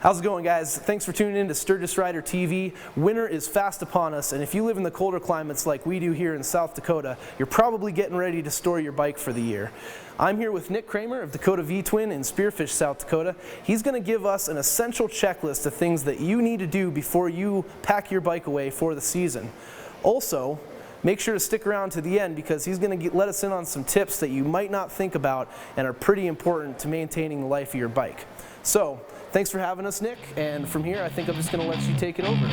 How's it going, guys? Thanks for tuning in to Sturgis Rider TV. Winter is fast upon us, and if you live in the colder climates like we do here in South Dakota, you're probably getting ready to store your bike for the year. I'm here with Nick Kramer of Dakota V-Twin in Spearfish, South Dakota. He's going to give us an essential checklist of things that you need to do before you pack your bike away for the season. Also, make sure to stick around to the end because he's going to let us in on some tips that you might not think about and are pretty important to maintaining the life of your bike. So, thanks for having us, Nick, and from here I think I'm just going to let you take it over.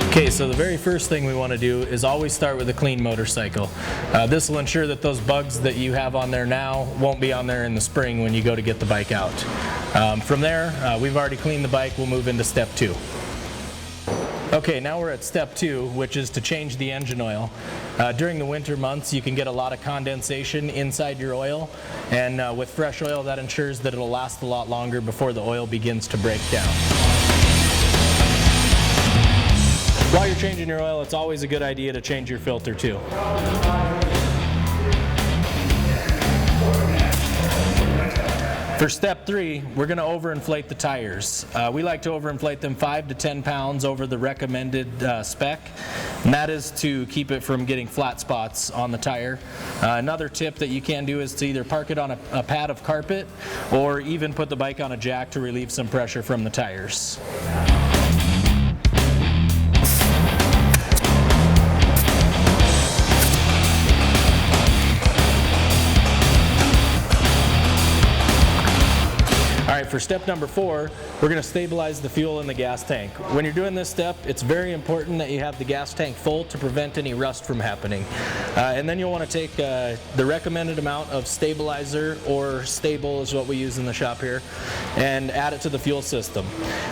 Okay, so the very first thing we want to do is always start with a clean motorcycle. This will ensure that those bugs that you have on there now won't be on there in the spring when you go to get the bike out. From there, we've already cleaned the bike, we'll move into step 2. Okay, now we're at step 2, which is to change the engine oil. During the winter months, you can get a lot of condensation inside your oil, and with fresh oil, that ensures that it'll last a lot longer before the oil begins to break down. While you're changing your oil, it's always a good idea to change your filter too. For step 3, we're going to overinflate the tires. We like to overinflate them 5 to 10 pounds over the recommended spec, and that is to keep it from getting flat spots on the tire. Another tip that you can do is to either park it on a pad of carpet or even put the bike on a jack to relieve some pressure from the tires. For step number 4, we're going to stabilize the fuel in the gas tank. When you're doing this step, it's very important that you have the gas tank full to prevent any rust from happening. And then you'll want to take the recommended amount of stabilizer, or stable is what we use in the shop here, and add it to the fuel system.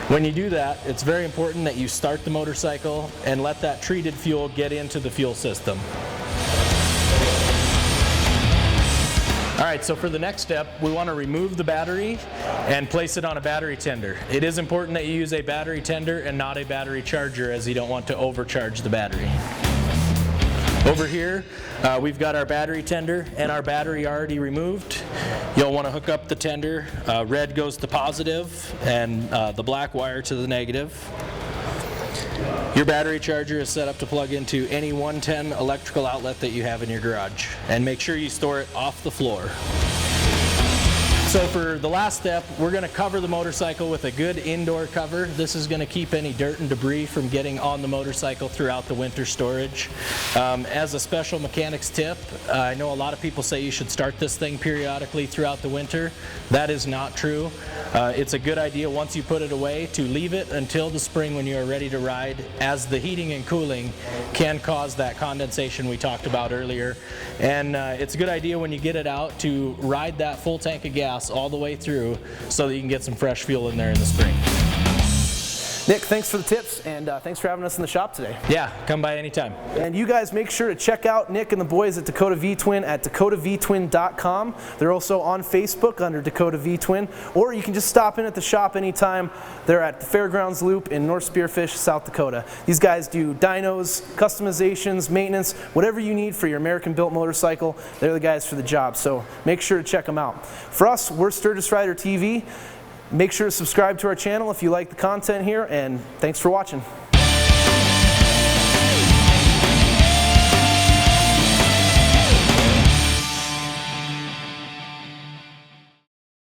When you do that, it's very important that you start the motorcycle and let that treated fuel get into the fuel system. Alright, so for the next step, we want to remove the battery and place it on a battery tender. It is important that you use a battery tender and not a battery charger, as you don't want to overcharge the battery. Over here, we've got our battery tender and our battery already removed. You'll want to hook up the tender. Red goes to positive and the black wire to the negative. Your battery charger is set up to plug into any 110 electrical outlet that you have in your garage, and make sure you store it off the floor. So for the last step, we're going to cover the motorcycle with a good indoor cover. This is going to keep any dirt and debris from getting on the motorcycle throughout the winter storage. As a special mechanics tip, I know a lot of people say you should start this thing periodically throughout the winter. That is not true. It's a good idea once you put it away to leave it until the spring when you are ready to ride, as the heating and cooling can cause that condensation we talked about earlier. And it's a good idea when you get it out to ride that full tank of gas all the way through so that you can get some fresh fuel in there in the spring. Nick, thanks for the tips, and thanks for having us in the shop today. Yeah, come by anytime. And you guys make sure to check out Nick and the boys at Dakota V-Twin at dakotavtwin.com. They're also on Facebook under Dakota V-Twin, or you can just stop in at the shop anytime. They're at the Fairgrounds Loop in North Spearfish, South Dakota. These guys do dynos, customizations, maintenance, whatever you need for your American-built motorcycle. They're the guys for the job, so make sure to check them out. For us, we're Sturgis Rider TV. Make sure to subscribe to our channel if you like the content here, and thanks for watching.